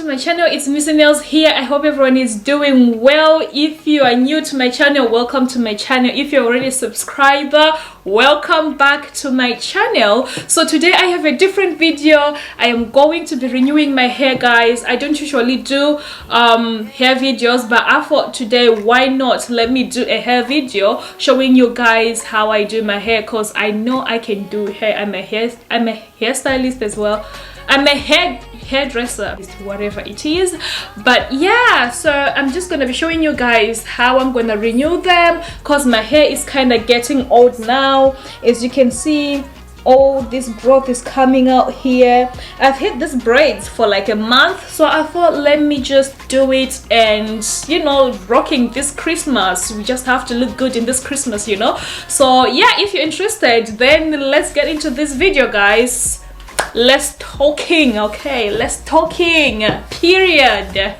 my channel. It's Missy Nails here. I hope everyone is doing well. If you are new to my channel, welcome to my channel. If you're already a subscriber, welcome back to my channel. So today I have a different video. I am going to be renewing my hair, guys. I don't usually do hair videos, but I thought today, why not let me do a hair video showing you guys how I do my hair, because I know I can do hair. I'm a hairstylist as well. I'm a hairdresser, whatever it is. But yeah, so I'm just gonna be showing you guys how I'm gonna renew them, because my hair is kind of getting old now. As you can see, all this growth is coming out here. I've hit this braids for like a month, so I thought let me just do it, and you know, rocking this Christmas, we just have to look good in this Christmas, you know. So yeah, if you're interested, then let's get into this video, guys. Let's talking. Okay, let's talking, period.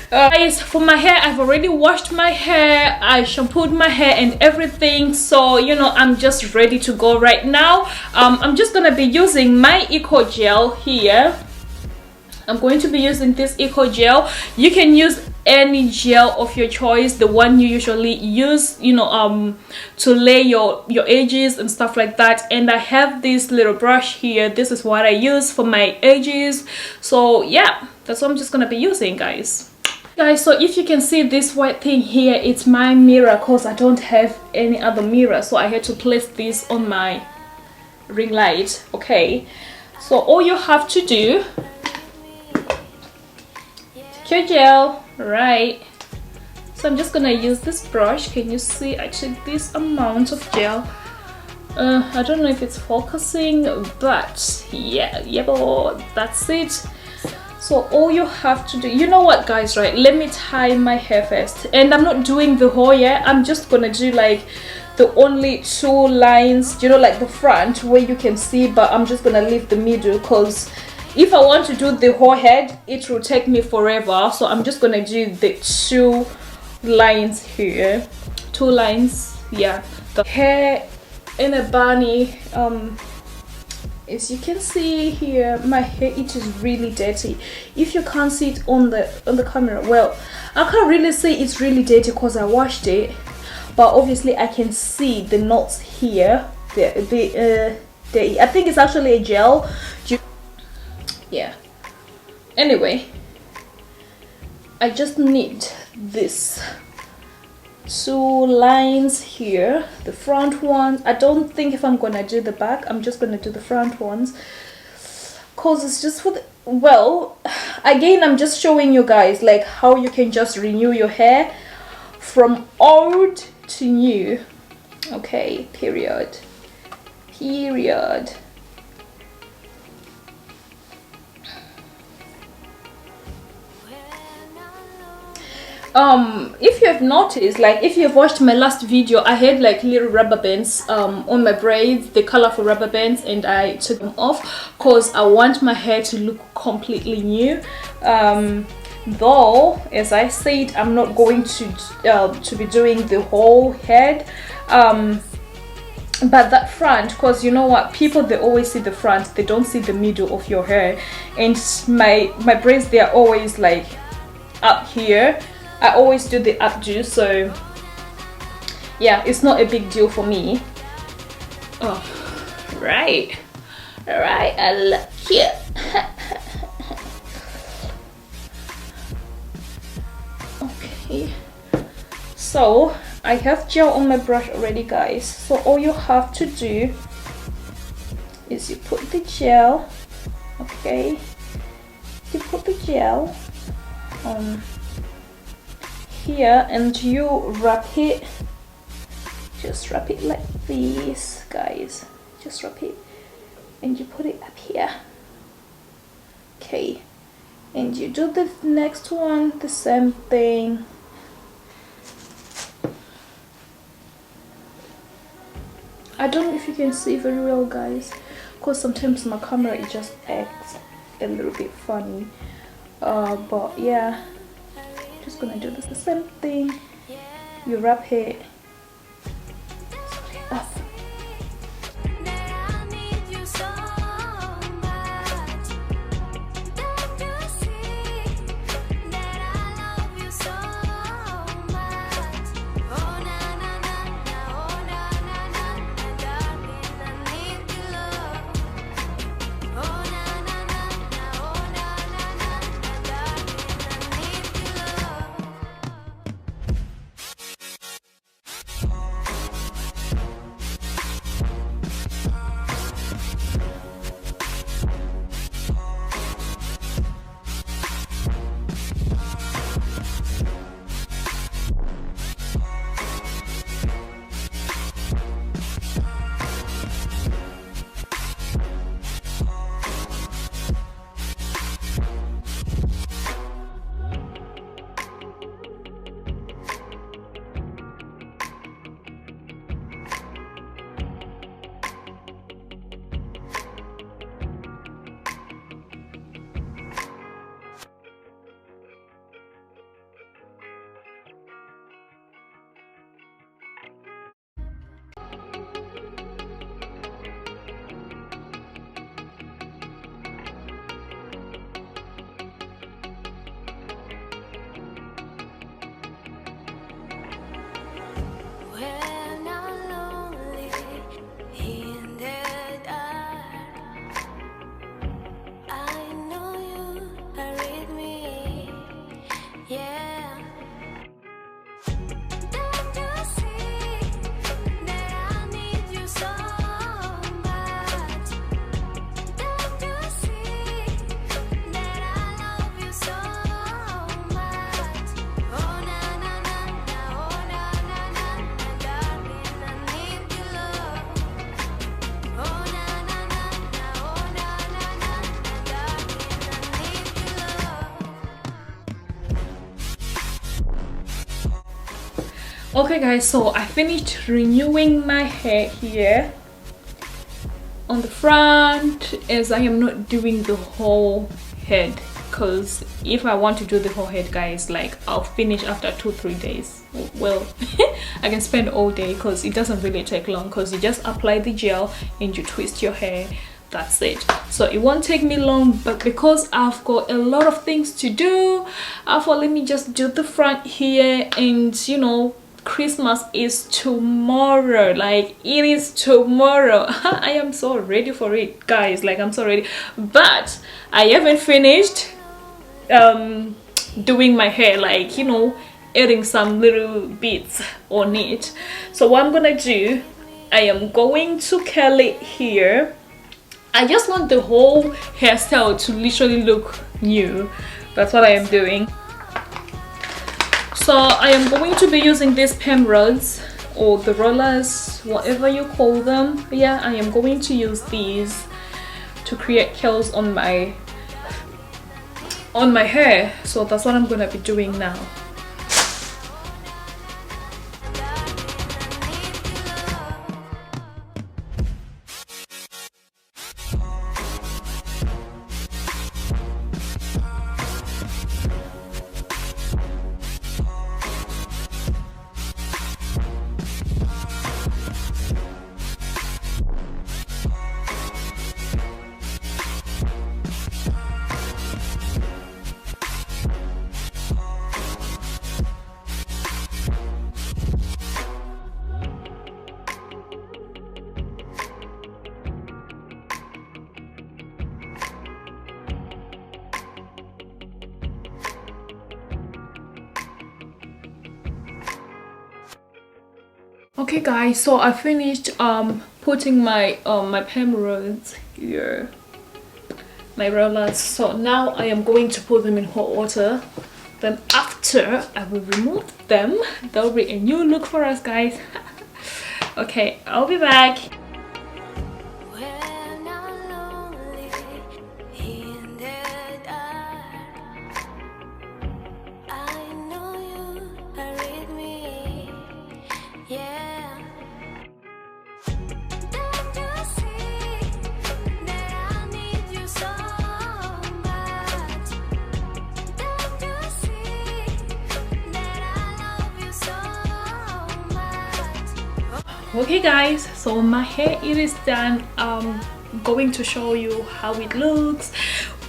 Guys, for my hair, I've already washed my hair, I shampooed my hair and everything, so you know, I'm just ready to go right now. I'm just gonna be using my eco gel here. I'm going to be using this eco gel. You can use any gel of your choice, the one you usually use, you know, to lay your edges and stuff like that. And I have this little brush here. This is what I use for my edges. So yeah, that's what I'm just gonna be using, guys. So if you can see this white thing here, it's my mirror, because I don't have any other mirror, so I had to place this on my ring light. Okay, so all you have to do, your gel, right? So I'm just gonna use this brush. Can you see I took this amount of gel? I don't know if it's focusing, but yeah, that's it. So all you have to do, you know what, guys, right? Let me tie my hair first, and I'm not doing the whole hair. I'm just gonna do like the only two lines, you know, like the front where you can see, but I'm just gonna leave the middle, because if I want to do the whole head, it will take me forever. So I'm just gonna do the two lines here, two lines. Yeah, the hair in a bunny. As you can see here, my hair, it is really dirty. If you can't see it on the camera, well, I can't really say it's really dirty because I washed it, but obviously I can see the knots here. I think it's actually a gel. Yeah, anyway, I just need this two lines here, the front one. I don't think if I'm gonna do the back, I'm just gonna do the front ones, because it's just for the, well, again, I'm just showing you guys like how you can just renew your hair from old to new. Okay, period. If you have noticed, like if you've watched my last video, I had like little rubber bands on my braids, the colorful rubber bands, and I took them off because I want my hair to look completely new. Though, as I said, I'm not going to be doing the whole head, but that front, because you know what, people, they always see the front, they don't see the middle of your hair, and my braids, they are always like up here. I always do the updo, so yeah, it's not a big deal for me. Oh, right, I look cute. Okay, so I have gel on my brush already, guys. So all you have to do is you put the gel, okay, you put the gel on here, and you wrap it, just wrap it like this, guys. Just wrap it and you put it up here. Okay, and you do the next one, the same thing. I don't know if you can see very well, guys, because sometimes my camera, it just acts a little bit funny, but yeah, just gonna do this, the same thing. You wrap it up. Okay guys, so I finished renewing my hair here on the front, as I am not doing the whole head, because if I want to do the whole head guys, like I'll finish after 2-3 days. Well, I can spend all day because it doesn't really take long, because you just apply the gel and you twist your hair. That's it. So it won't take me long, but because I've got a lot of things to do, I thought let me just do the front here. And you know, Christmas is tomorrow. Like, it is tomorrow. I am so ready for it guys, like I'm so ready, but I haven't finished doing my hair, like, you know, adding some little bits on it. So what I'm gonna do, I am going to curl it here. I just want the whole hairstyle to literally look new. That's what I am doing. So I am going to be using these perm rods, or the rollers, whatever you call them. Yeah, I am going to use these to create curls on my hair. So that's what I'm gonna be doing now. Okay guys, so I finished putting my my perm rods here, my rollers. So now I am going to put them in hot water. Then after I will remove them. That will be a new look for us guys. Okay, I'll be back. Okay guys, so my hair, it is done. Going to show you how it looks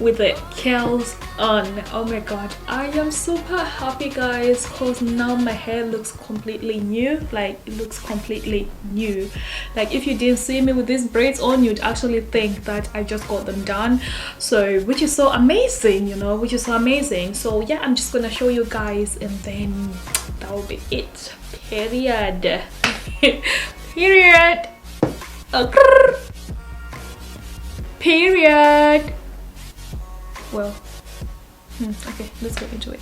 with the curls on. Oh my god, I am super happy guys, because now my hair looks completely new. Like, it looks completely new. Like, if you didn't see me with these braids on, you'd actually think that I just got them done. So, which is so amazing, you know, which is so amazing. So yeah, I'm just gonna show you guys, and then that will be it. Period. Period. Period. Well, okay, let's get into it.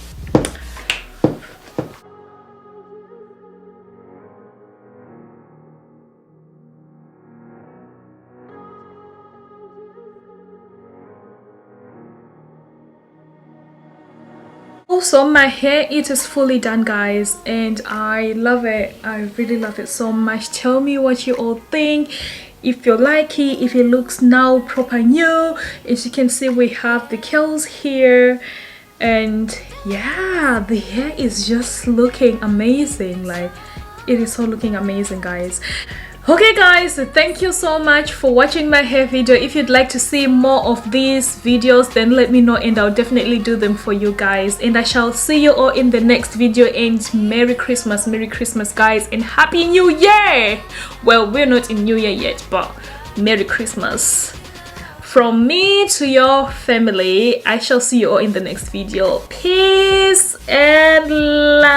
Also, my hair, it is fully done guys, and I love it. I really love it so much. Tell me what you all think, if you like it, if it looks now proper new. As you can see, we have the curls here, and yeah, the hair is just looking amazing. Like, it is so looking amazing guys. Okay guys, so thank you so much for watching my hair video. If you'd like to see more of these videos, then let me know and I'll definitely do them for you guys. And I shall see you all in the next video. And Merry Christmas guys, and Happy New Year. Well, we're not in New Year yet, but Merry Christmas from me to your family. I shall see you all in the next video. Peace and love.